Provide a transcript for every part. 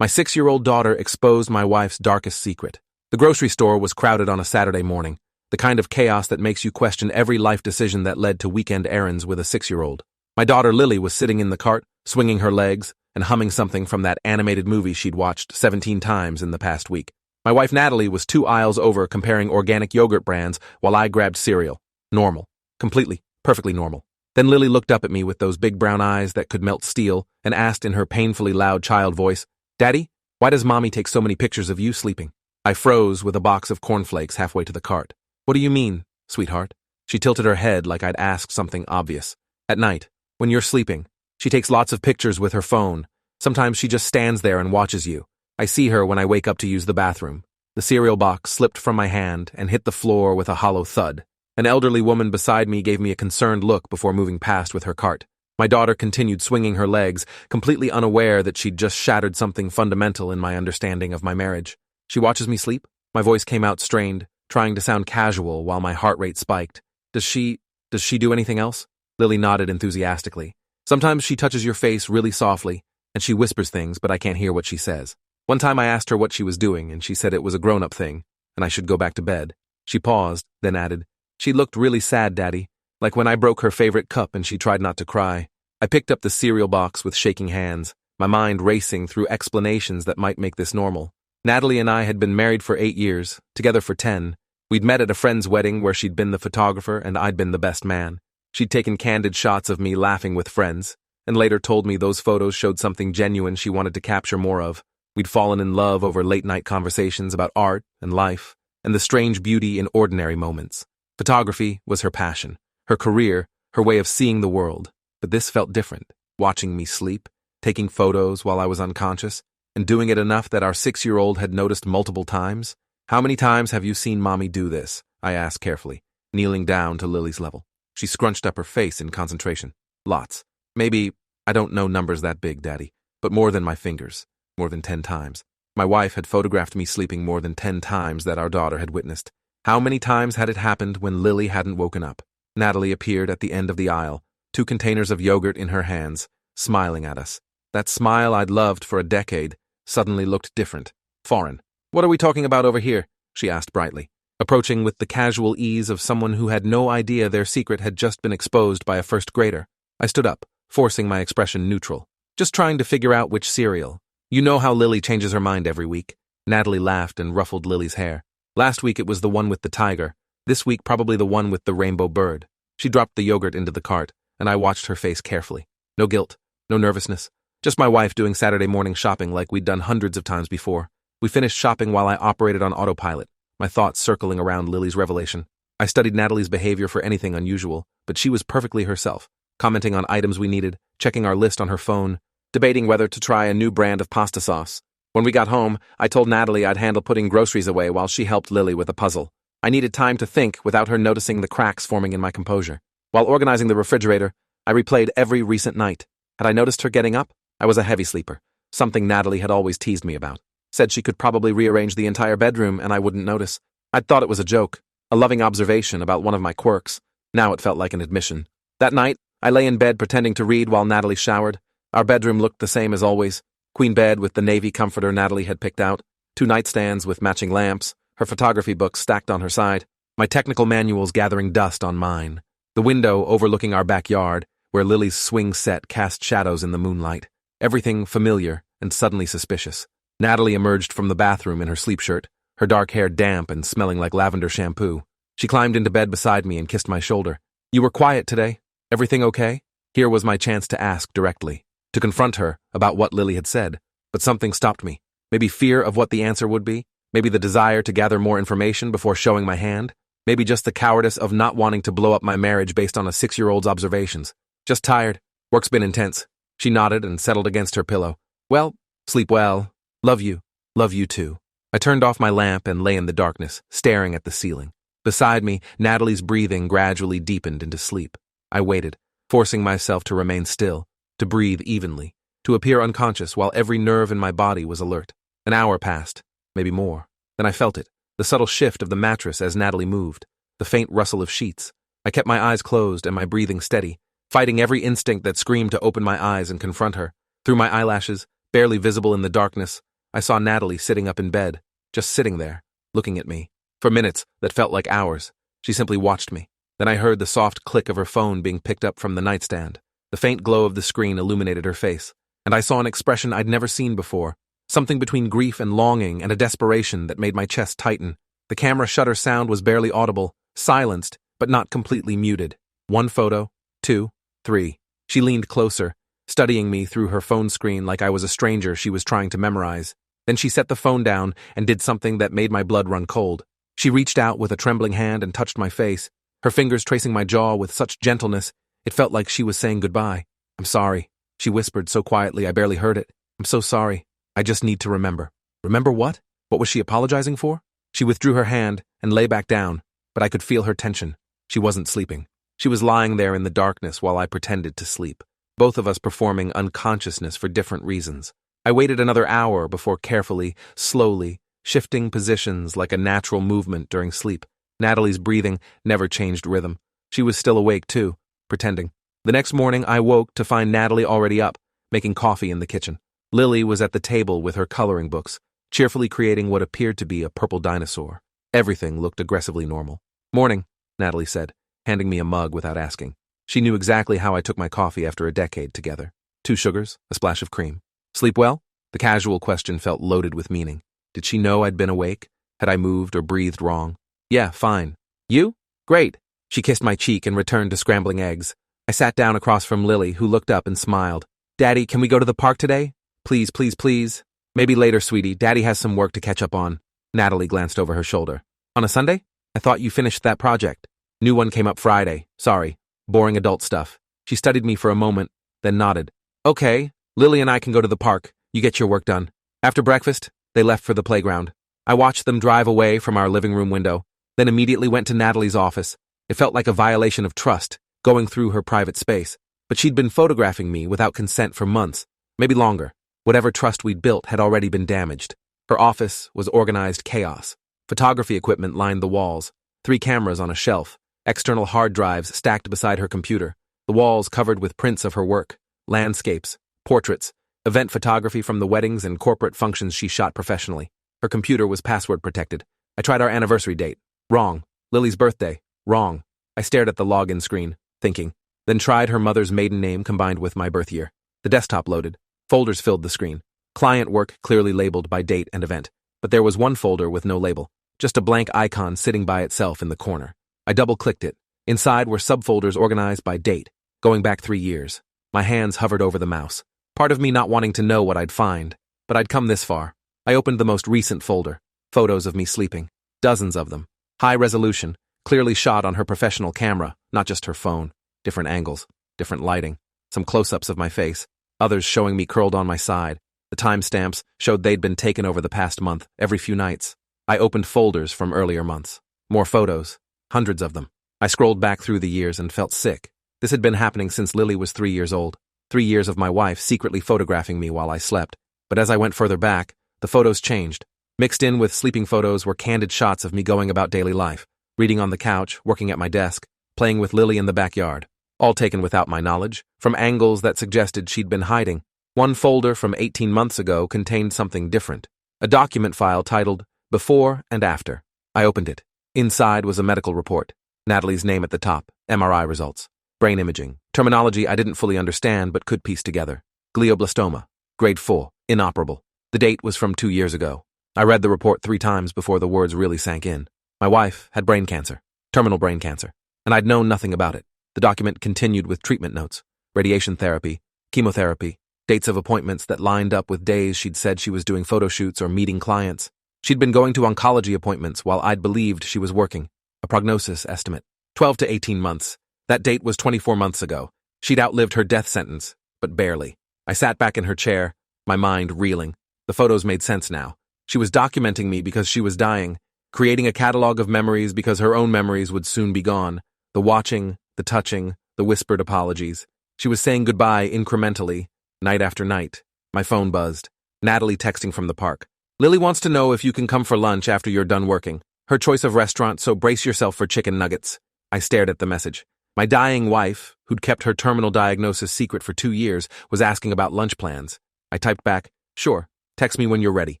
My 6-year-old daughter exposed my wife's darkest secret. The grocery store was crowded on a Saturday morning, the kind of chaos that makes you question every life decision that led to weekend errands with a 6-year-old. My daughter Lily was sitting in the cart, swinging her legs, and humming something from that animated movie she'd watched 17 times in the past week. My wife Natalie was 2 aisles over comparing organic yogurt brands while I grabbed cereal. Normal. Completely, perfectly normal. Then Lily looked up at me with those big brown eyes that could melt steel and asked in her painfully loud child voice, "Daddy, why does Mommy take so many pictures of you sleeping?" I froze with a box of cornflakes halfway to the cart. "What do you mean, sweetheart?" She tilted her head like I'd asked something obvious. "At night, when you're sleeping, she takes lots of pictures with her phone. Sometimes she just stands there and watches you. I see her when I wake up to use the bathroom." The cereal box slipped from my hand and hit the floor with a hollow thud. An elderly woman beside me gave me a concerned look before moving past with her cart. My daughter continued swinging her legs, completely unaware that she'd just shattered something fundamental in my understanding of my marriage. "She watches me sleep?" My voice came out strained, trying to sound casual while my heart rate spiked. Does she do anything else?" Lily nodded enthusiastically. "Sometimes she touches your face really softly, and she whispers things, but I can't hear what she says. One time I asked her what she was doing, and she said it was a grown-up thing, and I should go back to bed." She paused, then added, "She looked really sad, Daddy, like when I broke her favorite cup and she tried not to cry." I picked up the cereal box with shaking hands, my mind racing through explanations that might make this normal. Natalie and I had been married for 8 years, together for 10. We'd met at a friend's wedding where she'd been the photographer and I'd been the best man. She'd taken candid shots of me laughing with friends, and later told me those photos showed something genuine she wanted to capture more of. We'd fallen in love over late-night conversations about art and life, and the strange beauty in ordinary moments. Photography was her passion, her career, her way of seeing the world. But this felt different, watching me sleep, taking photos while I was unconscious, and doing it enough that our 6-year-old had noticed multiple times. "How many times have you seen Mommy do this?" I asked carefully, kneeling down to Lily's level. She scrunched up her face in concentration. "Lots. Maybe, I don't know numbers that big, Daddy, but more than my fingers, more than 10 times. My wife had photographed me sleeping more than 10 times that our daughter had witnessed. How many times had it happened when Lily hadn't woken up?" Natalie appeared at the end of the aisle, 2 containers of yogurt in her hands, smiling at us. That smile I'd loved for a decade suddenly looked different, foreign. "What are we talking about over here?" she asked brightly, approaching with the casual ease of someone who had no idea their secret had just been exposed by a first grader. I stood up, forcing my expression neutral. "Just trying to figure out which cereal. You know how Lily changes her mind every week." Natalie laughed and ruffled Lily's hair. "Last week it was the one with the tiger. This week probably the one with the rainbow bird." She dropped the yogurt into the cart, and I watched her face carefully. No guilt, no nervousness, just my wife doing Saturday morning shopping like we'd done hundreds of times before. We finished shopping while I operated on autopilot, my thoughts circling around Lily's revelation. I studied Natalie's behavior for anything unusual, but she was perfectly herself, commenting on items we needed, checking our list on her phone, debating whether to try a new brand of pasta sauce. When we got home, I told Natalie I'd handle putting groceries away while she helped Lily with a puzzle. I needed time to think without her noticing the cracks forming in my composure. While organizing the refrigerator, I replayed every recent night. Had I noticed her getting up? I was a heavy sleeper, something Natalie had always teased me about. Said she could probably rearrange the entire bedroom and I wouldn't notice. I'd thought it was a joke, a loving observation about one of my quirks. Now it felt like an admission. That night, I lay in bed pretending to read while Natalie showered. Our bedroom looked the same as always. Queen bed with the navy comforter Natalie had picked out, 2 nightstands with matching lamps, her photography books stacked on her side, my technical manuals gathering dust on mine. The window overlooking our backyard, where Lily's swing set cast shadows in the moonlight. Everything familiar and suddenly suspicious. Natalie emerged from the bathroom in her sleep shirt, her dark hair damp and smelling like lavender shampoo. She climbed into bed beside me and kissed my shoulder. "You were quiet today. Everything okay?" Here was my chance to ask directly, to confront her about what Lily had said. But something stopped me. Maybe fear of what the answer would be. Maybe the desire to gather more information before showing my hand. Maybe just the cowardice of not wanting to blow up my marriage based on a 6-year-old's observations. "Just tired. Work's been intense." She nodded and settled against her pillow. "Well, sleep well. Love you. Love you too." I turned off my lamp and lay in the darkness, staring at the ceiling. Beside me, Natalie's breathing gradually deepened into sleep. I waited, forcing myself to remain still, to breathe evenly, to appear unconscious while every nerve in my body was alert. An hour passed, maybe more. Then I felt it, the subtle shift of the mattress as Natalie moved, the faint rustle of sheets. I kept my eyes closed and my breathing steady, fighting every instinct that screamed to open my eyes and confront her. Through my eyelashes, barely visible in the darkness, I saw Natalie sitting up in bed, just sitting there, looking at me. For minutes that felt like hours, she simply watched me. Then I heard the soft click of her phone being picked up from the nightstand. The faint glow of the screen illuminated her face, and I saw an expression I'd never seen before, something between grief and longing and a desperation that made my chest tighten. The camera shutter sound was barely audible, silenced, but not completely muted. 1 photo, 2, 3. She leaned closer, studying me through her phone screen like I was a stranger she was trying to memorize. Then she set the phone down and did something that made my blood run cold. She reached out with a trembling hand and touched my face, her fingers tracing my jaw with such gentleness, it felt like she was saying goodbye. "I'm sorry," she whispered so quietly I barely heard it. "I'm so sorry. I just need to remember." Remember what? What was she apologizing for? She withdrew her hand and lay back down, but I could feel her tension. She wasn't sleeping. She was lying there in the darkness while I pretended to sleep, both of us performing unconsciousness for different reasons. I waited another hour before carefully, slowly, shifting positions like a natural movement during sleep. Natalie's breathing never changed rhythm. She was still awake too, pretending. The next morning I woke to find Natalie already up, making coffee in the kitchen. Lily was at the table with her coloring books, cheerfully creating what appeared to be a purple dinosaur. Everything looked aggressively normal. "Morning," Natalie said, handing me a mug without asking. She knew exactly how I took my coffee after a decade together. 2 sugars, a splash of cream. "Sleep well?" The casual question felt loaded with meaning. Did she know I'd been awake? Had I moved or breathed wrong? "Yeah, fine. You? Great." She kissed my cheek and returned to scrambling eggs. I sat down across from Lily, who looked up and smiled. "Daddy, can we go to the park today? Please, please, please." "Maybe later, sweetie. Daddy has some work to catch up on." Natalie glanced over her shoulder. "On a Sunday? I thought you finished that project." "New one came up Friday. Sorry. Boring adult stuff." She studied me for a moment, then nodded. "Okay, Lily and I can go to the park. You get your work done." After breakfast, they left for the playground. I watched them drive away from our living room window, then immediately went to Natalie's office. It felt like a violation of trust, going through her private space. But she'd been photographing me without consent for months, maybe longer. Whatever trust we'd built had already been damaged. Her office was organized chaos. Photography equipment lined the walls, 3 cameras on a shelf, external hard drives stacked beside her computer, the walls covered with prints of her work, landscapes, portraits, event photography from the weddings and corporate functions she shot professionally. Her computer was password protected. I tried our anniversary date. Wrong. Lily's birthday. Wrong. I stared at the login screen, thinking, then tried her mother's maiden name combined with my birth year. The desktop loaded. Folders filled the screen. Client work clearly labeled by date and event. But there was one folder with no label, just a blank icon sitting by itself in the corner. I double-clicked it. Inside were subfolders organized by date, going back 3 years. My hands hovered over the mouse. Part of me not wanting to know what I'd find, but I'd come this far. I opened the most recent folder. Photos of me sleeping. Dozens of them. High resolution, clearly shot on her professional camera, not just her phone. Different angles, different lighting. Some close-ups of my face. Others showing me curled on my side. The timestamps showed they'd been taken over the past month, every few nights. I opened folders from earlier months. More photos. Hundreds of them. I scrolled back through the years and felt sick. This had been happening since Lily was 3 years old. 3 years of my wife secretly photographing me while I slept. But as I went further back, the photos changed. Mixed in with sleeping photos were candid shots of me going about daily life, reading on the couch, working at my desk, playing with Lily in the backyard. All taken without my knowledge, from angles that suggested she'd been hiding. One folder from 18 months ago contained something different. A document file titled Before and After. I opened it. Inside was a medical report. Natalie's name at the top, MRI results. Brain imaging, terminology I didn't fully understand but could piece together. Glioblastoma, grade 4, inoperable. The date was from 2 years ago. I read the report 3 times before the words really sank in. My wife had brain cancer, terminal brain cancer, and I'd known nothing about it. The document continued with treatment notes, radiation therapy, chemotherapy, dates of appointments that lined up with days she'd said she was doing photo shoots or meeting clients. She'd been going to oncology appointments while I'd believed she was working. A prognosis estimate, 12 to 18 months. That date was 24 months ago. She'd outlived her death sentence, but barely. I sat back in her chair, my mind reeling. The photos made sense now. She was documenting me because she was dying, creating a catalog of memories because her own memories would soon be gone. The watching, the touching, the whispered apologies. She was saying goodbye incrementally, night after night. My phone buzzed. Natalie texting from the park. "Lily wants to know if you can come for lunch after you're done working. Her choice of restaurant, so brace yourself for chicken nuggets." I stared at the message. My dying wife, who'd kept her terminal diagnosis secret for 2 years, was asking about lunch plans. I typed back, "Sure, text me when you're ready."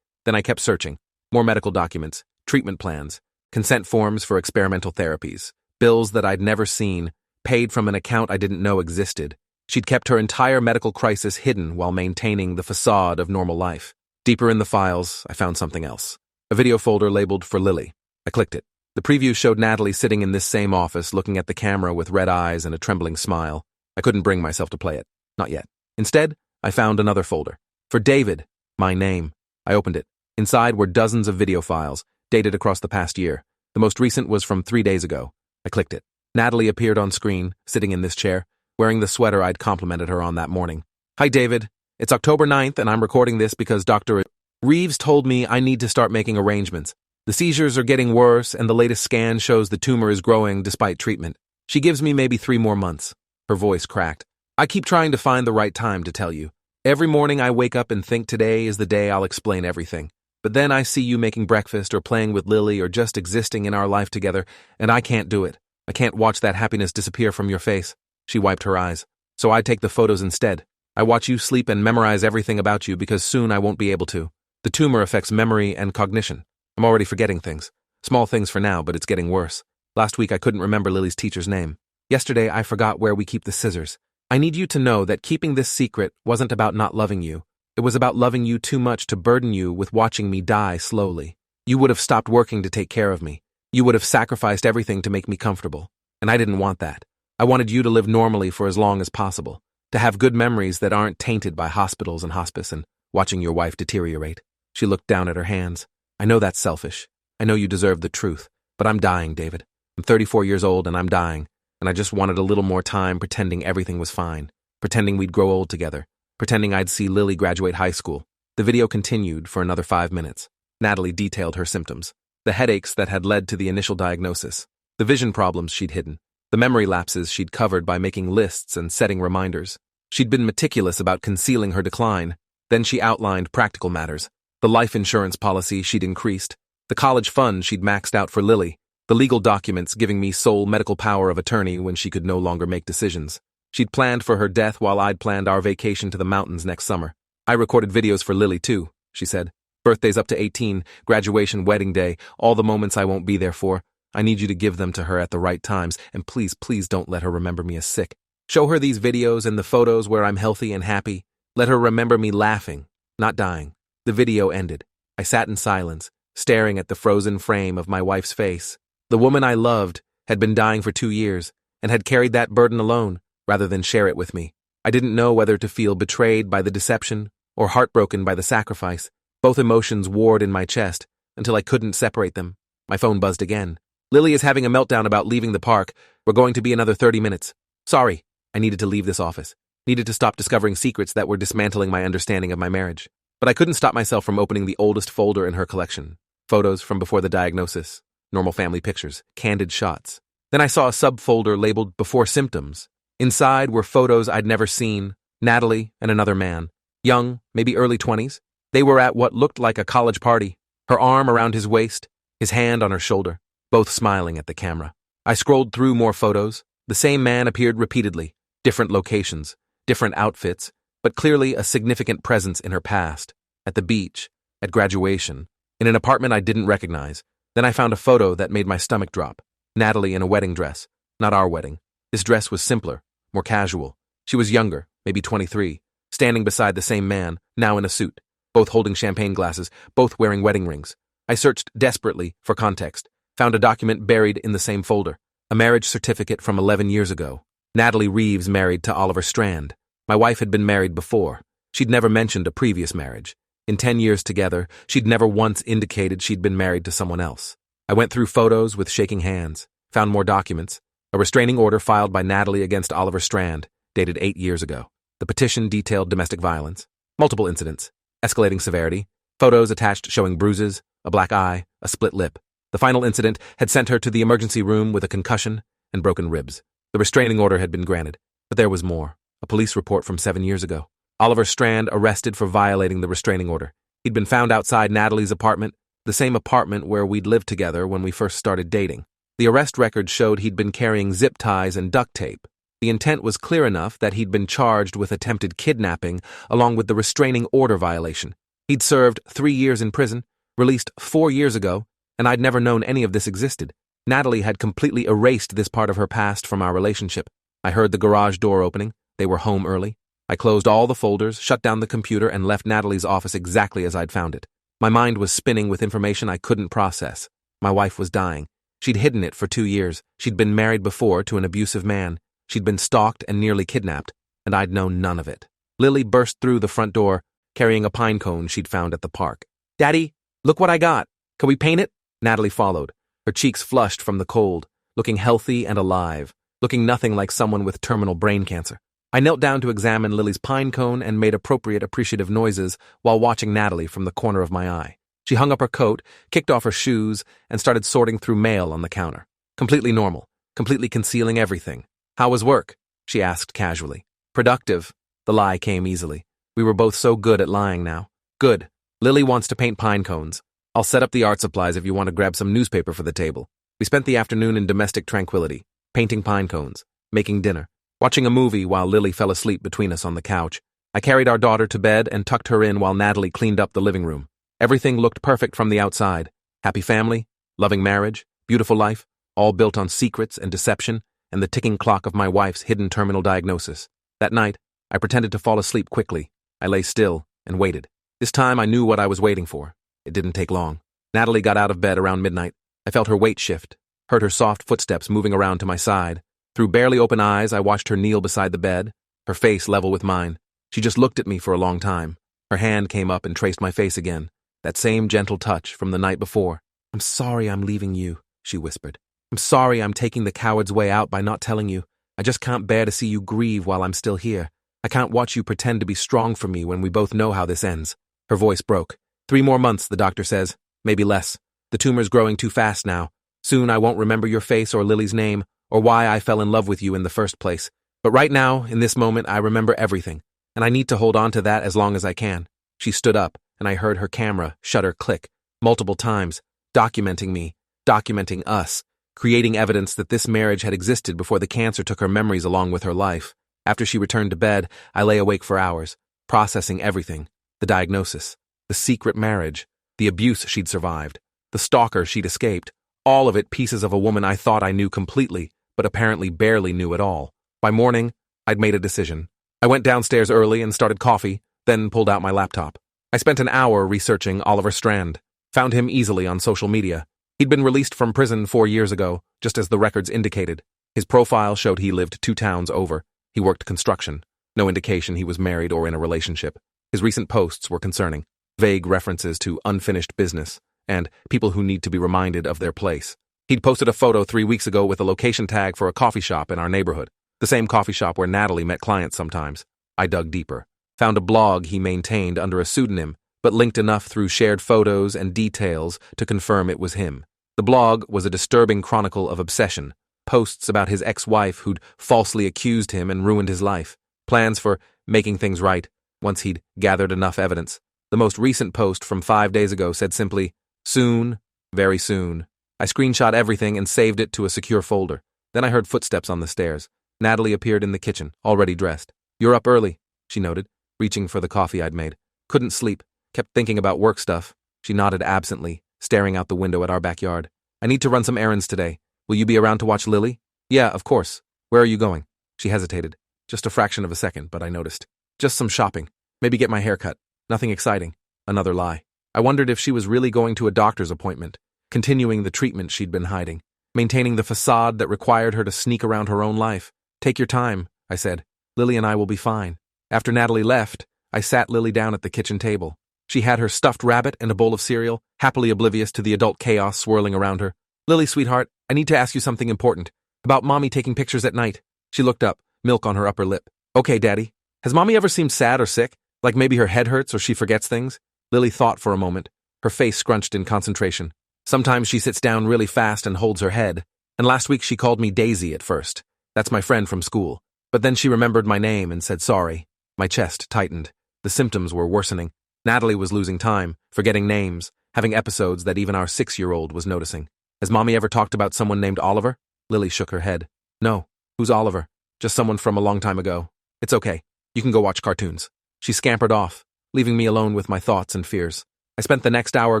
Then I kept searching. More medical documents, treatment plans, consent forms for experimental therapies, bills that I'd never seen, paid from an account I didn't know existed. She'd kept her entire medical crisis hidden while maintaining the facade of normal life. Deeper in the files, I found something else. A video folder labeled for Lily. I clicked it. The preview showed Natalie sitting in this same office looking at the camera with red eyes and a trembling smile. I couldn't bring myself to play it. Not yet. Instead, I found another folder. For David, my name. I opened it. Inside were dozens of video files, dated across the past year. The most recent was from 3 days ago. I clicked it. Natalie appeared on screen, sitting in this chair, wearing the sweater I'd complimented her on that morning. Hi, David. It's October 9th, and I'm recording this because Dr. Reeves told me I need to start making arrangements. The seizures are getting worse, and the latest scan shows the tumor is growing despite treatment. She gives me maybe 3 more months. Her voice cracked. I keep trying to find the right time to tell you. Every morning I wake up and think today is the day I'll explain everything. But then I see you making breakfast or playing with Lily or just existing in our life together, and I can't do it. I can't watch that happiness disappear from your face. She wiped her eyes. So I take the photos instead. I watch you sleep and memorize everything about you because soon I won't be able to. The tumor affects memory and cognition. I'm already forgetting things. Small things for now, but it's getting worse. Last week I couldn't remember Lily's teacher's name. Yesterday I forgot where we keep the scissors. I need you to know that keeping this secret wasn't about not loving you. It was about loving you too much to burden you with watching me die slowly. You would have stopped working to take care of me. You would have sacrificed everything to make me comfortable. And I didn't want that. I wanted you to live normally for as long as possible, to have good memories that aren't tainted by hospitals and hospice and watching your wife deteriorate. She looked down at her hands. I know that's selfish. I know you deserve the truth, but I'm dying, David. I'm 34 years old and I'm dying, and I just wanted a little more time pretending everything was fine, pretending we'd grow old together, pretending I'd see Lily graduate high school. The video continued for another 5 minutes. Natalie detailed her symptoms, the headaches that had led to the initial diagnosis, the vision problems she'd hidden, the memory lapses she'd covered by making lists and setting reminders. She'd been meticulous about concealing her decline. Then she outlined practical matters, the life insurance policy she'd increased, the college fund she'd maxed out for Lily, the legal documents giving me sole medical power of attorney when she could no longer make decisions. She'd planned for her death while I'd planned our vacation to the mountains next summer. I recorded videos for Lily too, she said. Birthdays up to 18, graduation, wedding day, all the moments I won't be there for. I need you to give them to her at the right times, and please, please don't let her remember me as sick. Show her these videos and the photos where I'm healthy and happy. Let her remember me laughing, not dying. The video ended. I sat in silence, staring at the frozen frame of my wife's face. The woman I loved had been dying for 2 years and had carried that burden alone rather than share it with me. I didn't know whether to feel betrayed by the deception or heartbroken by the sacrifice. Both emotions warred in my chest until I couldn't separate them. My phone buzzed again. Lily is having a meltdown about leaving the park. We're going to be another 30 minutes. Sorry. I needed to leave this office. Needed to stop discovering secrets that were dismantling my understanding of my marriage. But I couldn't stop myself from opening the oldest folder in her collection. Photos from before the diagnosis, normal family pictures, candid shots. Then I saw a subfolder labeled Before Symptoms. Inside were photos I'd never seen, Natalie and another man, young, maybe early 20s. They were at what looked like a college party, her arm around his waist, his hand on her shoulder, both smiling at the camera. I scrolled through more photos. The same man appeared repeatedly, different locations, different outfits, but clearly a significant presence in her past, at the beach, at graduation, in an apartment I didn't recognize. Then I found a photo that made my stomach drop. Natalie in a wedding dress, not our wedding. This dress was simpler, more casual. She was younger, maybe 23, standing beside the same man, now in a suit, both holding champagne glasses, both wearing wedding rings. I searched desperately for context, found a document buried in the same folder, a marriage certificate from 11 years ago. Natalie Reeves married to Oliver Strand. My wife had been married before. She'd never mentioned a previous marriage. In 10 years together, she'd never once indicated she'd been married to someone else. I went through photos with shaking hands, found more documents, a restraining order filed by Natalie against Oliver Strand, dated 8 years ago. The petition detailed domestic violence, multiple incidents, escalating severity, photos attached showing bruises, a black eye, a split lip. The final incident had sent her to the emergency room with a concussion and broken ribs. The restraining order had been granted, but there was more. A police report from 7 years ago. Oliver Strand arrested for violating the restraining order. He'd been found outside Natalie's apartment, the same apartment where we'd lived together when we first started dating. The arrest record showed he'd been carrying zip ties and duct tape. The intent was clear enough that he'd been charged with attempted kidnapping along with the restraining order violation. He'd served 3 years in prison, released 4 years ago, and I'd never known any of this existed. Natalie had completely erased this part of her past from our relationship. I heard the garage door opening. They were home early. I closed all the folders, shut down the computer, and left Natalie's office exactly as I'd found it. My mind was spinning with information I couldn't process. My wife was dying. She'd hidden it for 2 years. She'd been married before to an abusive man. She'd been stalked and nearly kidnapped, and I'd known none of it. Lily burst through the front door, carrying a pine cone she'd found at the park. "Daddy, look what I got. Can we paint it?" Natalie followed, her cheeks flushed from the cold, looking healthy and alive, looking nothing like someone with terminal brain cancer. I knelt down to examine Lily's pine cone and made appropriate appreciative noises while watching Natalie from the corner of my eye. She hung up her coat, kicked off her shoes, and started sorting through mail on the counter. Completely normal, completely concealing everything. "How was work?" she asked casually. "Productive." The lie came easily. We were both so good at lying now. "Good. Lily wants to paint pine cones. I'll set up the art supplies if you want to grab some newspaper for the table." We spent the afternoon in domestic tranquility, painting pine cones, making dinner, watching a movie while Lily fell asleep between us on the couch. I carried our daughter to bed and tucked her in while Natalie cleaned up the living room. Everything looked perfect from the outside. Happy family, loving marriage, beautiful life, all built on secrets and deception and the ticking clock of my wife's hidden terminal diagnosis. That night, I pretended to fall asleep quickly. I lay still and waited. This time I knew what I was waiting for. It didn't take long. Natalie got out of bed around midnight. I felt her weight shift, heard her soft footsteps moving around to my side. Through barely open eyes, I watched her kneel beside the bed, her face level with mine. She just looked at me for a long time. Her hand came up and traced my face again, that same gentle touch from the night before. "I'm sorry I'm leaving you," she whispered. "I'm sorry I'm taking the coward's way out by not telling you. I just can't bear to see you grieve while I'm still here. I can't watch you pretend to be strong for me when we both know how this ends." Her voice broke. 3 more months, the doctor says. Maybe less. The tumor's growing too fast now. Soon I won't remember your face or Lily's name, or why I fell in love with you in the first place. But right now, in this moment, I remember everything, and I need to hold on to that as long as I can. She stood up, and I heard her camera shutter click, multiple times, documenting me, documenting us, creating evidence that this marriage had existed before the cancer took her memories along with her life. After she returned to bed, I lay awake for hours, processing everything. The diagnosis, the secret marriage, the abuse she'd survived, the stalker she'd escaped, all of it pieces of a woman I thought I knew completely, but apparently barely knew at all. By morning, I'd made a decision. I went downstairs early and started coffee, then pulled out my laptop. I spent an hour researching Oliver Strand, found him easily on social media. He'd been released from prison 4 years ago, just as the records indicated. His profile showed he lived 2 towns over. He worked construction. No indication he was married or in a relationship. His recent posts were concerning. Vague references to unfinished business and people who need to be reminded of their place. He'd posted a photo 3 weeks ago with a location tag for a coffee shop in our neighborhood, the same coffee shop where Natalie met clients sometimes. I dug deeper, found a blog he maintained under a pseudonym, but linked enough through shared photos and details to confirm it was him. The blog was a disturbing chronicle of obsession, posts about his ex-wife who'd falsely accused him and ruined his life, plans for making things right once he'd gathered enough evidence. The most recent post from 5 days ago said simply, "Soon, very soon." I screenshot everything and saved it to a secure folder. Then I heard footsteps on the stairs. Natalie appeared in the kitchen, already dressed. "You're up early," she noted, reaching for the coffee I'd made. "Couldn't sleep, kept thinking about work stuff." She nodded absently, staring out the window at our backyard. "I need to run some errands today. Will you be around to watch Lily?" "Yeah, of course. Where are you going?" She hesitated. Just a fraction of a second, but I noticed. "Just some shopping. Maybe get my hair cut. Nothing exciting." Another lie. I wondered if she was really going to a doctor's appointment, continuing the treatment she'd been hiding, maintaining the facade that required her to sneak around her own life. "Take your time," I said. "Lily and I will be fine." After Natalie left, I sat Lily down at the kitchen table. She had her stuffed rabbit and a bowl of cereal, happily oblivious to the adult chaos swirling around her. "Lily, sweetheart, I need to ask you something important. About Mommy taking pictures at night." She looked up, milk on her upper lip. "Okay, Daddy. Has Mommy ever seemed sad or sick? Like maybe her head hurts or she forgets things?" Lily thought for a moment, her face scrunched in concentration. "Sometimes she sits down really fast and holds her head. And last week she called me Daisy at first. That's my friend from school. But then she remembered my name and said sorry." My chest tightened. The symptoms were worsening. Natalie was losing time, forgetting names, having episodes that even our 6-year-old was noticing. "Has Mommy ever talked about someone named Oliver?" Lily shook her head. "No. Who's Oliver? Just someone from a long time ago. It's okay. You can go watch cartoons." She scampered off, leaving me alone with my thoughts and fears. I spent the next hour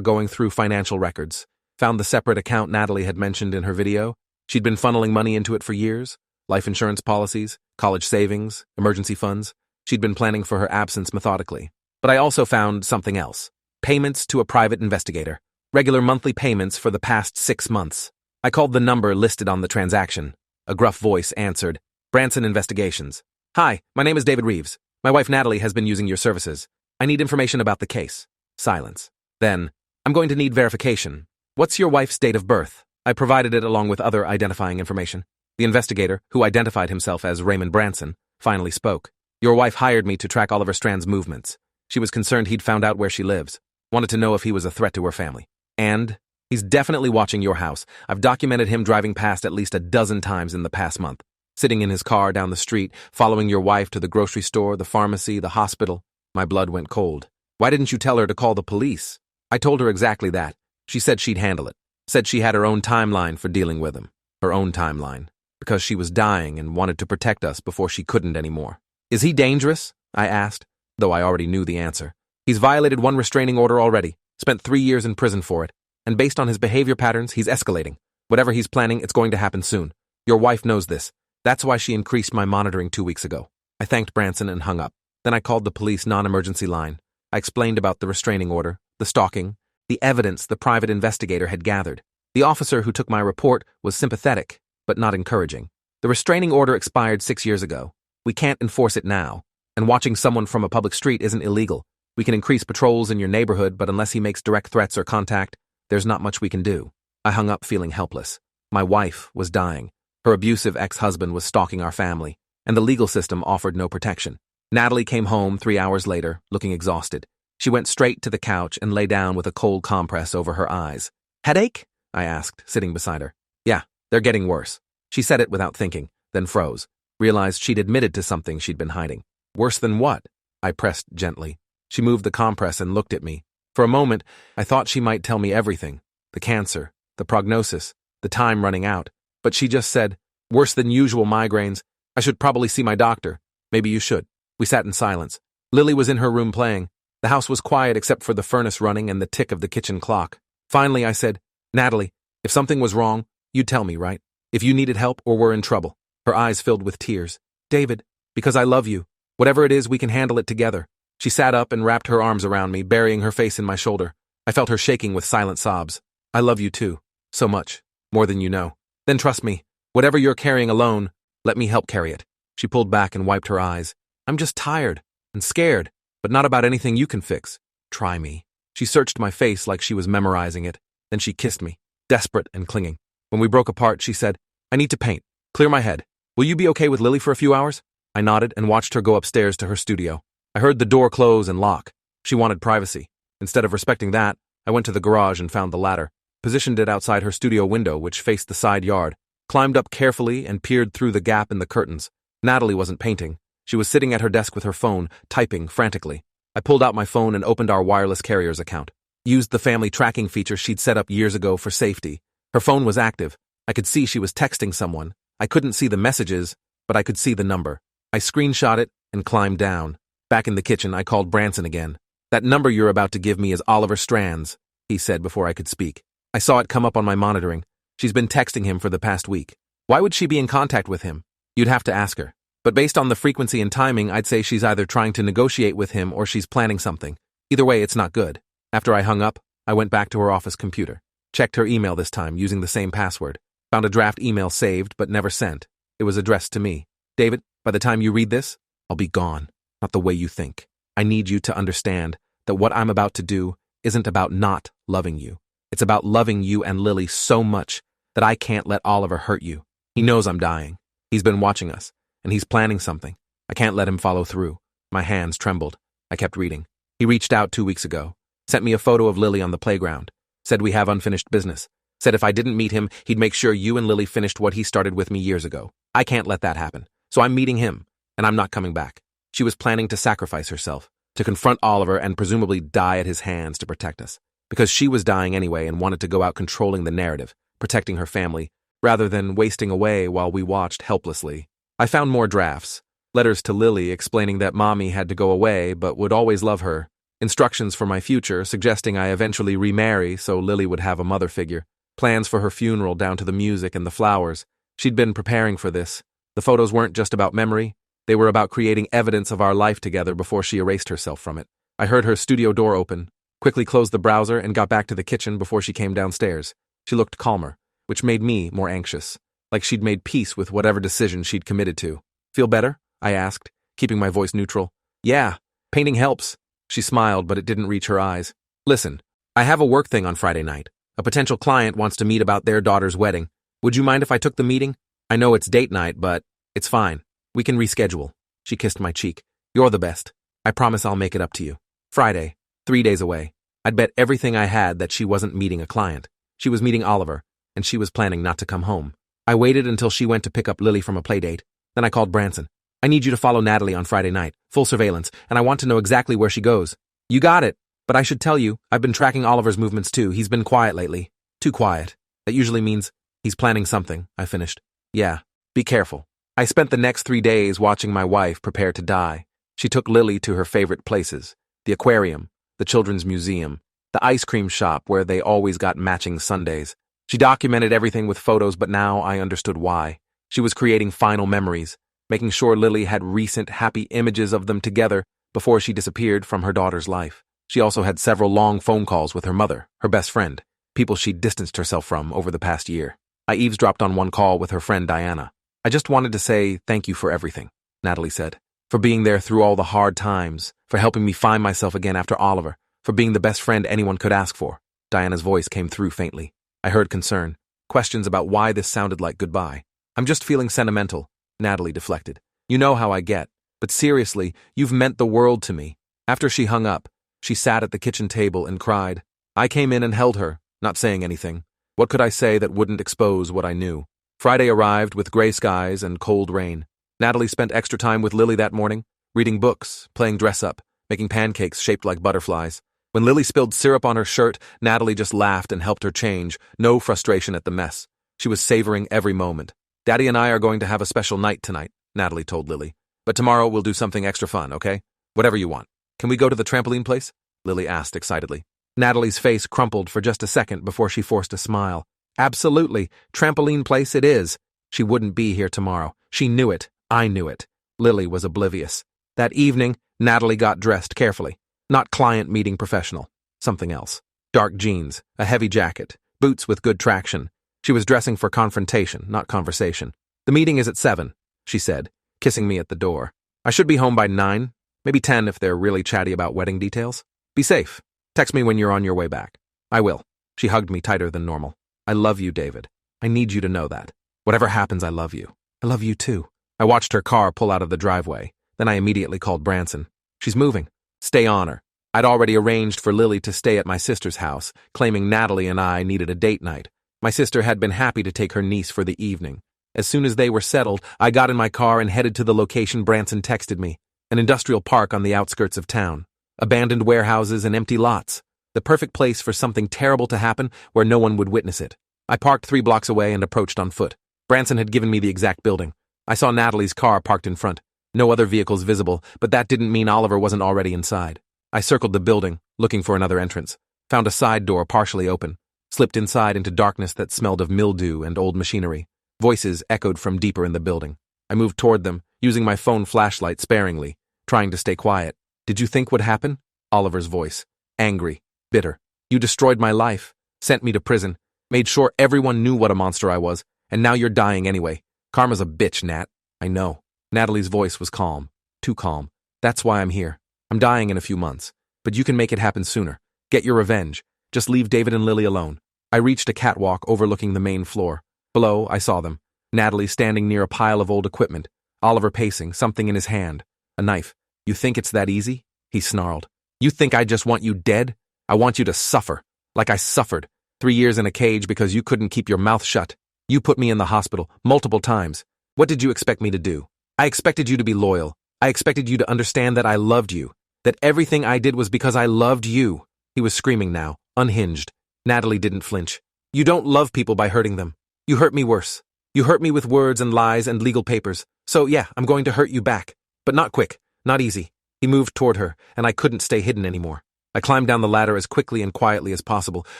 going through financial records, found the separate account Natalie had mentioned in her video. She'd been funneling money into it for years. Life insurance policies, college savings, emergency funds. She'd been planning for her absence methodically. But I also found something else. Payments to a private investigator. Regular monthly payments for the past 6 months. I called the number listed on the transaction. A gruff voice answered, "Branson Investigations. Hi, my name is David Reeves. My wife Natalie has been using your services. I need information about the case." Silence. Then, "I'm going to need verification. What's your wife's date of birth?" I provided it along with other identifying information. The investigator, who identified himself as Raymond Branson, finally spoke. "Your wife hired me to track Oliver Strand's movements. She was concerned he'd found out where she lives. Wanted to know if he was a threat to her family. And he's definitely watching your house. I've documented him driving past at least a dozen times in the past month. Sitting in his car down the street, following your wife to the grocery store, the pharmacy, the hospital." My blood went cold. "Why didn't you tell her to call the police?" I told her exactly that. She said she'd handle it. Said she had her own timeline for dealing with him. Her own timeline. Because she was dying and wanted to protect us before she couldn't anymore. "Is he dangerous?" I asked, though I already knew the answer. "He's violated 1 restraining order already, spent 3 years in prison for it, and based on his behavior patterns, he's escalating. Whatever he's planning, it's going to happen soon. Your wife knows this. That's why she increased my monitoring 2 weeks ago." I thanked Branson and hung up. Then I called the police non-emergency line. I explained about the restraining order, the stalking, the evidence the private investigator had gathered. The officer who took my report was sympathetic, but not encouraging. "The restraining order expired 6 years ago. We can't enforce it now. And watching someone from a public street isn't illegal. We can increase patrols in your neighborhood, but unless he makes direct threats or contact, there's not much we can do." I hung up feeling helpless. My wife was dying. Her abusive ex-husband was stalking our family, and the legal system offered no protection. Natalie came home 3 hours later, looking exhausted. She went straight to the couch and lay down with a cold compress over her eyes. "Headache?" I asked, sitting beside her. "Yeah, they're getting worse." She said it without thinking, then froze. Realized she'd admitted to something she'd been hiding. "Worse than what?" I pressed gently. She moved the compress and looked at me. For a moment, I thought she might tell me everything. The cancer, the prognosis, the time running out. But she just said, "Worse than usual migraines. I should probably see my doctor. Maybe you should." We sat in silence. Lily was in her room playing. The house was quiet except for the furnace running and the tick of the kitchen clock. Finally, I said, "Natalie, if something was wrong, you'd tell me, right? If you needed help or were in trouble." Her eyes filled with tears. "David, because I love you. Whatever it is, we can handle it together." She sat up and wrapped her arms around me, burying her face in my shoulder. I felt her shaking with silent sobs. "I love you too. So much. More than you know. Then trust me. Whatever you're carrying alone, let me help carry it." She pulled back and wiped her eyes. "I'm just tired and scared, but not about anything you can fix. Try me." She searched my face like she was memorizing it. Then she kissed me, desperate and clinging. When we broke apart, she said, "I need to paint. Clear my head. Will you be okay with Lily for a few hours?" I nodded and watched her go upstairs to her studio. I heard the door close and lock. She wanted privacy. Instead of respecting that, I went to the garage and found the ladder, positioned it outside her studio window, which faced the side yard, climbed up carefully and peered through the gap in the curtains. Natalie wasn't painting. She was sitting at her desk with her phone, typing frantically. I pulled out my phone and opened our wireless carrier's account. Used the family tracking feature she'd set up years ago for safety. Her phone was active. I could see she was texting someone. I couldn't see the messages, but I could see the number. I screenshot it and climbed down. Back in the kitchen, I called Branson again. "That number you're about to give me is Oliver Strand's," he said before I could speak. I saw it come up on my monitoring. She's been texting him for the past week. Why would she be in contact with him? You'd have to ask her. But based on the frequency and timing, I'd say she's either trying to negotiate with him or she's planning something. Either way, it's not good. After I hung up, I went back to her office computer. Checked her email this time using the same password. Found a draft email saved but never sent. It was addressed to me. "David, by the time you read this, I'll be gone. Not the way you think. I need you to understand that what I'm about to do isn't about not loving you. It's about loving you and Lily so much that I can't let Oliver hurt you. He knows I'm dying. He's been watching us, and he's planning something. I can't let him follow through." My hands trembled. I kept reading. "He reached out 2 weeks ago. Sent me a photo of Lily on the playground. Said we have unfinished business. Said if I didn't meet him, he'd make sure you and Lily finished what he started with me years ago. I can't let that happen. So I'm meeting him, and I'm not coming back." She was planning to sacrifice herself, to confront Oliver and presumably die at his hands to protect us. Because she was dying anyway and wanted to go out controlling the narrative, protecting her family, rather than wasting away while we watched helplessly. I found more drafts. Letters to Lily explaining that Mommy had to go away but would always love her. Instructions for my future, suggesting I eventually remarry so Lily would have a mother figure. Plans for her funeral down to the music and the flowers. She'd been preparing for this. The photos weren't just about memory. They were about creating evidence of our life together before she erased herself from it. I heard her studio door open, quickly closed the browser, and got back to the kitchen before she came downstairs. She looked calmer, which made me more anxious, like she'd made peace with whatever decision she'd committed to. Feel better? I asked, keeping my voice neutral. Yeah, painting helps. She smiled, but it didn't reach her eyes. Listen, I have a work thing on Friday night. A potential client wants to meet about their daughter's wedding. Would you mind if I took the meeting? I know it's date night, but it's fine. We can reschedule. She kissed my cheek. You're the best. I promise I'll make it up to you. Friday, 3 days away. I'd bet everything I had that she wasn't meeting a client. She was meeting Oliver, and she was planning not to come home. I waited until she went to pick up Lily from a playdate. Then I called Branson. I need you to follow Natalie on Friday night, full surveillance, and I want to know exactly where she goes. You got it. But I should tell you, I've been tracking Oliver's movements too. He's been quiet lately. Too quiet. That usually means he's planning something, I finished. Yeah, be careful. I spent the next 3 days watching my wife prepare to die. She took Lily to her favorite places, the aquarium, the children's museum, the ice cream shop where they always got matching sundaes. She documented everything with photos, but now I understood why. She was creating final memories, making sure Lily had recent, happy images of them together before she disappeared from her daughter's life. She also had several long phone calls with her mother, her best friend, people she'd distanced herself from over the past year. I eavesdropped on one call with her friend Diana. I just wanted to say thank you for everything, Natalie said. For being there through all the hard times, for helping me find myself again after Oliver, for being the best friend anyone could ask for. Diana's voice came through faintly. I heard concern, questions about why this sounded like goodbye. I'm just feeling sentimental, Natalie deflected. You know how I get. But seriously, you've meant the world to me. After she hung up, she sat at the kitchen table and cried. I came in and held her, not saying anything. What could I say that wouldn't expose what I knew? Friday arrived with gray skies and cold rain. Natalie spent extra time with Lily that morning, reading books, playing dress-up, making pancakes shaped like butterflies. When Lily spilled syrup on her shirt, Natalie just laughed and helped her change, no frustration at the mess. She was savoring every moment. Daddy and I are going to have a special night tonight, Natalie told Lily. But tomorrow we'll do something extra fun, okay? Whatever you want. Can we go to the trampoline place? Lily asked excitedly. Natalie's face crumpled for just a second before she forced a smile. Absolutely. Trampoline place it is. She wouldn't be here tomorrow. She knew it. I knew it. Lily was oblivious. That evening, Natalie got dressed carefully. Not client meeting professional. Something else. Dark jeans, a heavy jacket, boots with good traction. She was dressing for confrontation, not conversation. The meeting is at 7, she said, kissing me at the door. I should be home by 9, maybe 10 if they're really chatty about wedding details. Be safe. Text me when you're on your way back. I will. She hugged me tighter than normal. I love you, David. I need you to know that. Whatever happens, I love you. I love you too. I watched her car pull out of the driveway. Then I immediately called Branson. She's moving. Stay on her. I'd already arranged for Lily to stay at my sister's house, claiming Natalie and I needed a date night. My sister had been happy to take her niece for the evening. As soon as they were settled, I got in my car and headed to the location Branson texted me, an industrial park on the outskirts of town. Abandoned warehouses and empty lots. The perfect place for something terrible to happen where no one would witness it. I parked 3 blocks away and approached on foot. Branson had given me the exact building. I saw Natalie's car parked in front. No other vehicles visible, but that didn't mean Oliver wasn't already inside. I circled the building, looking for another entrance. Found a side door partially open. Slipped inside into darkness that smelled of mildew and old machinery. Voices echoed from deeper in the building. I moved toward them, using my phone flashlight sparingly, trying to stay quiet. Did you think would happen? Oliver's voice. Angry. Bitter. You destroyed my life. Sent me to prison. Made sure everyone knew what a monster I was. And now you're dying anyway. Karma's a bitch, Nat. I know. Natalie's voice was calm. Too calm. That's why I'm here. I'm dying in a few months. But you can make it happen sooner. Get your revenge. Just leave David and Lily alone. I reached a catwalk overlooking the main floor. Below, I saw them. Natalie standing near a pile of old equipment. Oliver pacing, something in his hand. A knife. You think it's that easy? He snarled. You think I just want you dead? I want you to suffer. Like I suffered. 3 years in a cage because you couldn't keep your mouth shut. You put me in the hospital multiple times. What did you expect me to do? I expected you to be loyal. I expected you to understand that I loved you. That everything I did was because I loved you. He was screaming now, unhinged. Natalie didn't flinch. You don't love people by hurting them. You hurt me worse. You hurt me with words and lies and legal papers. So yeah, I'm going to hurt you back. But not quick, not easy. He moved toward her, and I couldn't stay hidden anymore. I climbed down the ladder as quickly and quietly as possible,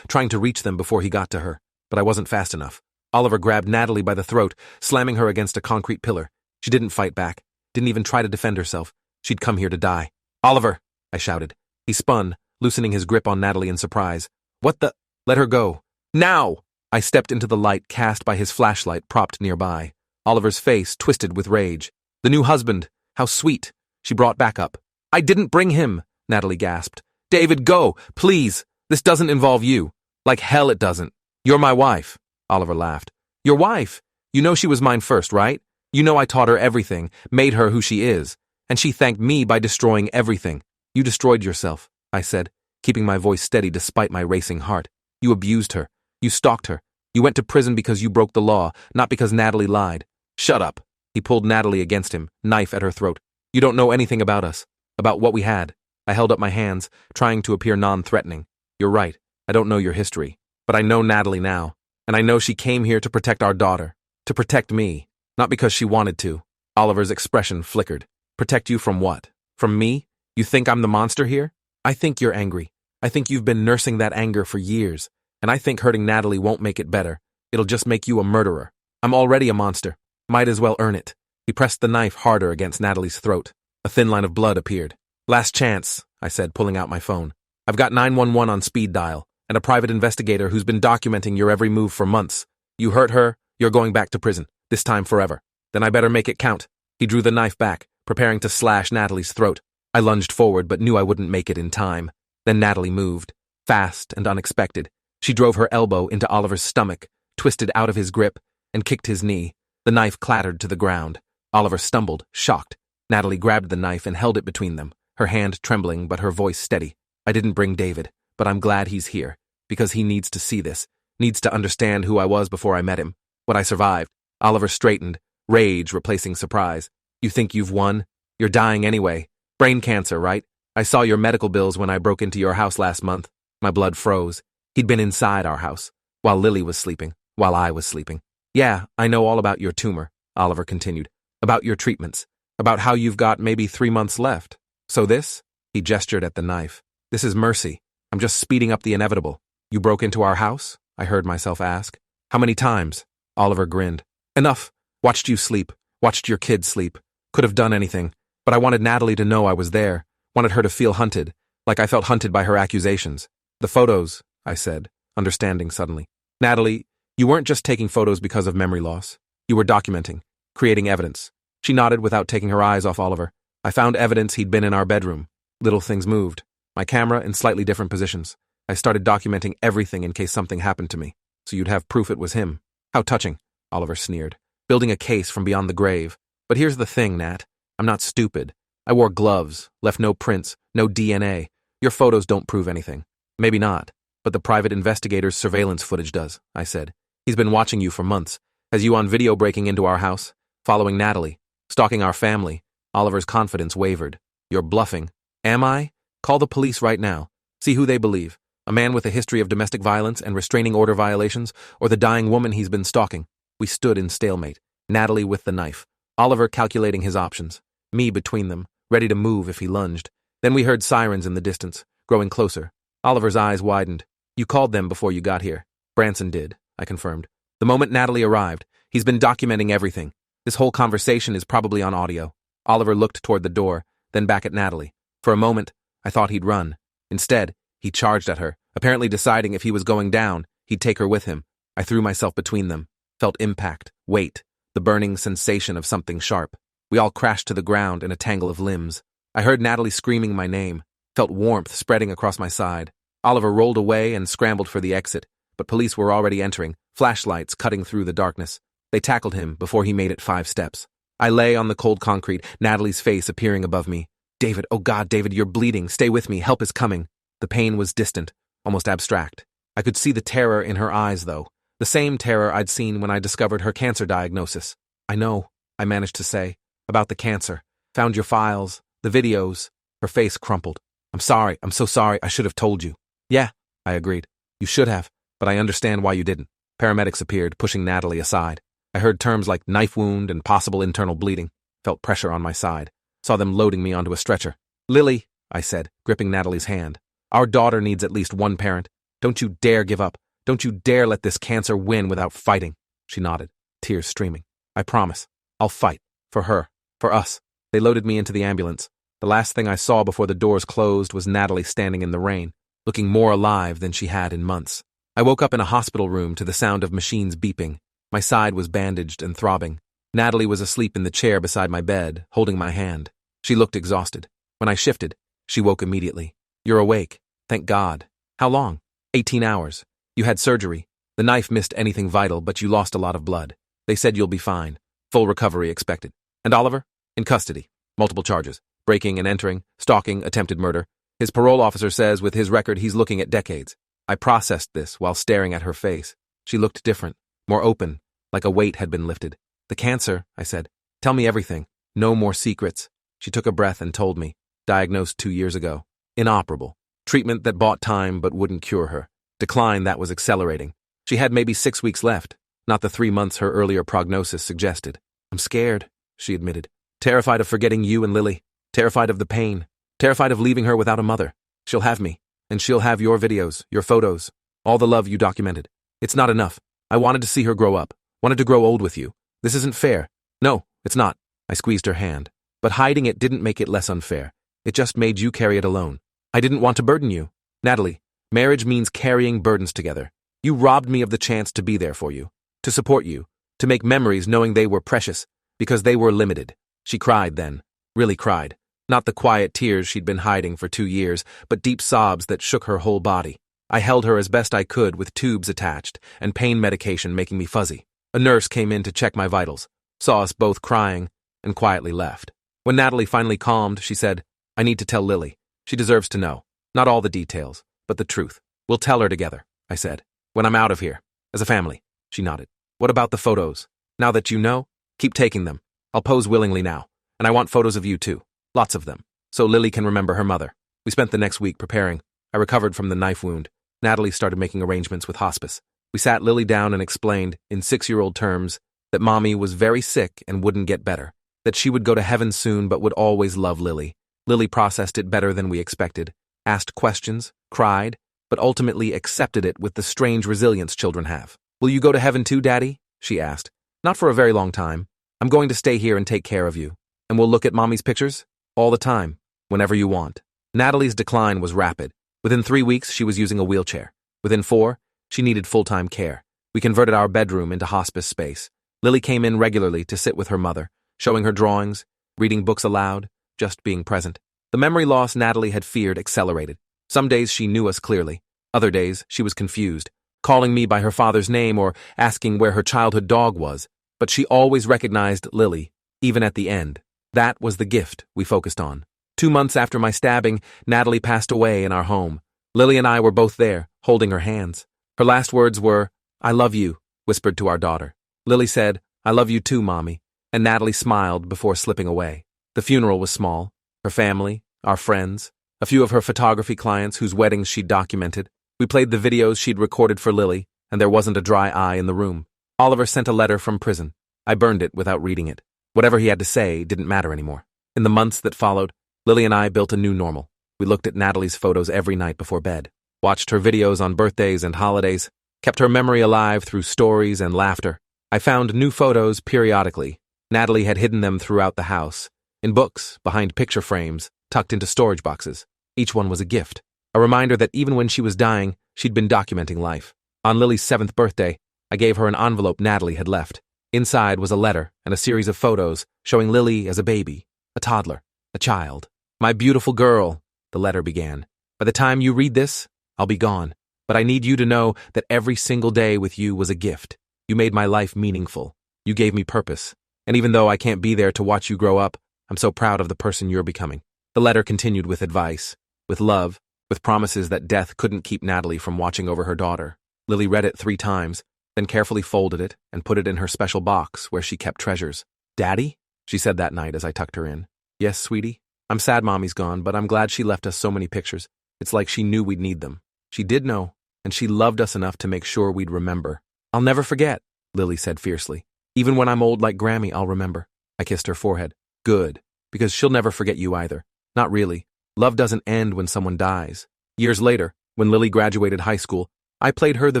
trying to reach them before he got to her. But I wasn't fast enough. Oliver grabbed Natalie by the throat, slamming her against a concrete pillar. She didn't fight back, didn't even try to defend herself. She'd come here to die. "Oliver!" I shouted. He spun, loosening his grip on Natalie in surprise. "What the—" "Let her go. Now!" I stepped into the light cast by his flashlight propped nearby. Oliver's face twisted with rage. "The new husband. How sweet." She brought back up. "I didn't bring him," Natalie gasped. "David, go, please. This doesn't involve you. Like hell it doesn't. You're my wife." Oliver laughed. "Your wife? You know she was mine first, right? You know I taught her everything, made her who she is. And she thanked me by destroying everything." "You destroyed yourself," I said, keeping my voice steady despite my racing heart. "You abused her. You stalked her. You went to prison because you broke the law, not because Natalie lied." "Shut up." He pulled Natalie against him, knife at her throat. "You don't know anything about us, about what we had." I held up my hands, trying to appear non-threatening. "You're right. I don't know your history. But I know Natalie now. And I know she came here to protect our daughter. To protect me. Not because she wanted to." Oliver's expression flickered. "Protect you from what? From me? You think I'm the monster here? I think you're angry. I think you've been nursing that anger for years. And I think hurting Natalie won't make it better. It'll just make you a murderer. I'm already a monster. Might as well earn it." He pressed the knife harder against Natalie's throat. A thin line of blood appeared. "Last chance," I said, pulling out my phone. "I've got 911 on speed dial, and a private investigator who's been documenting your every move for months. You hurt her, you're going back to prison, this time forever. Then I better make it count." He drew the knife back, preparing to slash Natalie's throat. I lunged forward, but knew I wouldn't make it in time. Then Natalie moved, fast and unexpected. She drove her elbow into Oliver's stomach, twisted out of his grip, and kicked his knee. The knife clattered to the ground. Oliver stumbled, shocked. Natalie grabbed the knife and held it between them, her hand trembling but her voice steady. "I didn't bring David, but I'm glad he's here, because he needs to see this, needs to understand who I was before I met him. What I survived." Oliver straightened, rage replacing surprise. "You think you've won? You're dying anyway. Brain cancer, right? I saw your medical bills when I broke into your house last month." My blood froze. He'd been inside our house, while Lily was sleeping, while I was sleeping. "Yeah, I know all about your tumor," Oliver continued. "About your treatments. About how you've got maybe 3 months left. So this?" He gestured at the knife. "This is mercy. I'm just speeding up the inevitable." "You broke into our house?" I heard myself ask. "How many times?" Oliver grinned. "Enough. Watched you sleep. Watched your kids sleep. Could have done anything. But I wanted Natalie to know I was there. Wanted her to feel hunted. Like I felt hunted by her accusations." "The photos," I said, understanding suddenly. "Natalie, you weren't just taking photos because of memory loss. You were documenting, creating evidence." She nodded without taking her eyes off Oliver. "I found evidence he'd been in our bedroom. Little things moved. My camera in slightly different positions. I started documenting everything in case something happened to me. So you'd have proof it was him." "How touching," Oliver sneered. "Building a case from beyond the grave. But here's the thing, Nat. I'm not stupid. I wore gloves, left no prints, no DNA. Your photos don't prove anything." "Maybe not, but the private investigator's surveillance footage does," I said. "He's been watching you for months. Has you on video breaking into our house, following Natalie, stalking our family." Oliver's confidence wavered. "You're bluffing." "Am I? Call the police right now. See who they believe. A man with a history of domestic violence and restraining order violations, or the dying woman he's been stalking." We stood in stalemate, Natalie with the knife, Oliver calculating his options, me between them, ready to move if he lunged. Then we heard sirens in the distance, growing closer. Oliver's eyes widened. "You called them before you got here." "Branson did," I confirmed. "The moment Natalie arrived, he's been documenting everything. This whole conversation is probably on audio." Oliver looked toward the door, then back at Natalie. For a moment, I thought he'd run. Instead, he charged at her, apparently deciding if he was going down, he'd take her with him. I threw myself between them, felt impact, weight, the burning sensation of something sharp. We all crashed to the ground in a tangle of limbs. I heard Natalie screaming my name, felt warmth spreading across my side. Oliver rolled away and scrambled for the exit, but police were already entering, flashlights cutting through the darkness. They tackled him before he made it 5 steps. I lay on the cold concrete, Natalie's face appearing above me. "David, oh God, David, you're bleeding. Stay with me. Help is coming." The pain was distant, almost abstract. I could see the terror in her eyes, though. The same terror I'd seen when I discovered her cancer diagnosis. "I know," I managed to say. "About the cancer. Found your files, the videos." Her face crumpled. "I'm sorry. I'm so sorry. I should have told you." "Yeah," I agreed. "You should have, but I understand why you didn't." Paramedics appeared, pushing Natalie aside. I heard terms like knife wound and possible internal bleeding. Felt pressure on my side. Saw them loading me onto a stretcher. "Lily," I said, gripping Natalie's hand. Our daughter needs at least one parent. Don't you dare give up. Don't you dare let this cancer win without fighting. She nodded, tears streaming. I promise. I'll fight. For her. For us. They loaded me into the ambulance. The last thing I saw before the doors closed was Natalie standing in the rain, looking more alive than she had in months. I woke up in a hospital room to the sound of machines beeping. My side was bandaged and throbbing. Natalie was asleep in the chair beside my bed, holding my hand. She looked exhausted. When I shifted, she woke immediately. You're awake. Thank God. How long? 18 hours. You had surgery. The knife missed anything vital, but you lost a lot of blood. They said you'll be fine. Full recovery expected. And Oliver? In custody. Multiple charges. Breaking and entering, stalking, attempted murder. His parole officer says with his record he's looking at decades. I processed this while staring at her face. She looked different, more open, like a weight had been lifted. The cancer, I said. Tell me everything. No more secrets. She took a breath and told me. Diagnosed 2 years ago. Inoperable. Treatment that bought time but wouldn't cure her. Decline that was accelerating. She had maybe 6 weeks left, not the 3 months her earlier prognosis suggested. I'm scared, she admitted. Terrified of forgetting you and Lily. Terrified of the pain. Terrified of leaving her without a mother. She'll have me. And she'll have your videos, your photos, all the love you documented. It's not enough. I wanted to see her grow up. Wanted to grow old with you. This isn't fair. No, it's not. I squeezed her hand. But hiding it didn't make it less unfair. It just made you carry it alone. I didn't want to burden you. Natalie, marriage means carrying burdens together. You robbed me of the chance to be there for you, to support you, to make memories knowing they were precious, because they were limited. She cried then. Really cried. Not the quiet tears she'd been hiding for 2 years, but deep sobs that shook her whole body. I held her as best I could with tubes attached and pain medication making me fuzzy. A nurse came in to check my vitals, saw us both crying, and quietly left. When Natalie finally calmed, she said, I need to tell Lily. She deserves to know. Not all the details, but the truth. We'll tell her together, I said. When I'm out of here. As a family. She nodded. What about the photos? Now that you know, keep taking them. I'll pose willingly now. And I want photos of you too. Lots of them. So Lily can remember her mother. We spent the next week preparing. I recovered from the knife wound. Natalie started making arrangements with hospice. We sat Lily down and explained, in 6-year-old terms, that Mommy was very sick and wouldn't get better. That she would go to heaven soon but would always love Lily. Lily processed it better than we expected. Asked questions, cried, but ultimately accepted it with the strange resilience children have. Will you go to heaven too, Daddy? She asked. Not for a very long time. I'm going to stay here and take care of you. And we'll look at Mommy's pictures? All the time. Whenever you want. Natalie's decline was rapid. Within 3 weeks, she was using a wheelchair. Within 4, she needed full-time care. We converted our bedroom into hospice space. Lily came in regularly to sit with her mother, showing her drawings, reading books aloud, just being present. The memory loss Natalie had feared accelerated. Some days she knew us clearly. Other days she was confused, calling me by her father's name or asking where her childhood dog was. But she always recognized Lily, even at the end. That was the gift we focused on. 2 months after my stabbing, Natalie passed away in our home. Lily and I were both there, holding her hands. Her last words were, I love you, whispered to our daughter. Lily said, I love you too, Mommy, and Natalie smiled before slipping away. The funeral was small. Her family, our friends, a few of her photography clients whose weddings she'd documented. We played the videos she'd recorded for Lily, and there wasn't a dry eye in the room. Oliver sent a letter from prison. I burned it without reading it. Whatever he had to say didn't matter anymore. In the months that followed, Lily and I built a new normal. We looked at Natalie's photos every night before bed, watched her videos on birthdays and holidays, kept her memory alive through stories and laughter. I found new photos periodically. Natalie had hidden them throughout the house, in books, behind picture frames, tucked into storage boxes. Each one was a gift, a reminder that even when she was dying, she'd been documenting life. On Lily's 7th birthday, I gave her an envelope Natalie had left. Inside was a letter and a series of photos showing Lily as a baby, a toddler, a child. My beautiful girl, the letter began. By the time you read this, I'll be gone. But I need you to know that every single day with you was a gift. You made my life meaningful. You gave me purpose. And even though I can't be there to watch you grow up, I'm so proud of the person you're becoming. The letter continued with advice, with love, with promises that death couldn't keep Natalie from watching over her daughter. Lily read it 3 times, then carefully folded it and put it in her special box where she kept treasures. Daddy? She said that night as I tucked her in. Yes, sweetie. I'm sad Mommy's gone, but I'm glad she left us so many pictures. It's like she knew we'd need them. She did know, and she loved us enough to make sure we'd remember. I'll never forget, Lily said fiercely. Even when I'm old like Grammy, I'll remember. I kissed her forehead. Good, because she'll never forget you either. Not really. Love doesn't end when someone dies. Years later, when Lily graduated high school, I played her the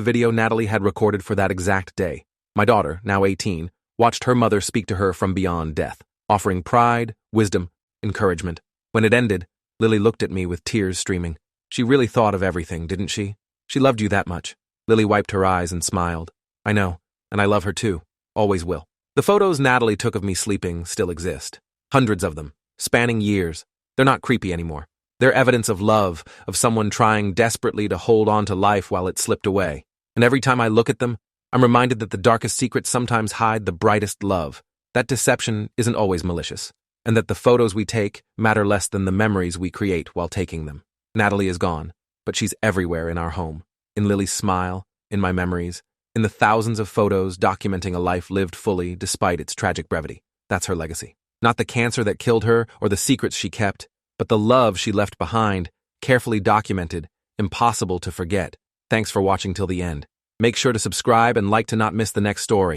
video Natalie had recorded for that exact day. My daughter, now 18, watched her mother speak to her from beyond death, offering pride, wisdom, encouragement. When it ended, Lily looked at me with tears streaming. She really thought of everything, didn't she? She loved you that much. Lily wiped her eyes and smiled. I know, and I love her too. Always will. The photos Natalie took of me sleeping still exist. Hundreds of them, spanning years. They're not creepy anymore. They're evidence of love, of someone trying desperately to hold on to life while it slipped away. And every time I look at them, I'm reminded that the darkest secrets sometimes hide the brightest love. That deception isn't always malicious, and that the photos we take matter less than the memories we create while taking them. Natalie is gone, but she's everywhere in our home. In Lily's smile, in my memories, in the thousands of photos documenting a life lived fully despite its tragic brevity. That's her legacy. Not the cancer that killed her or the secrets she kept, but the love she left behind, carefully documented, impossible to forget. Thanks for watching till the end. Make sure to subscribe and like to not miss the next story.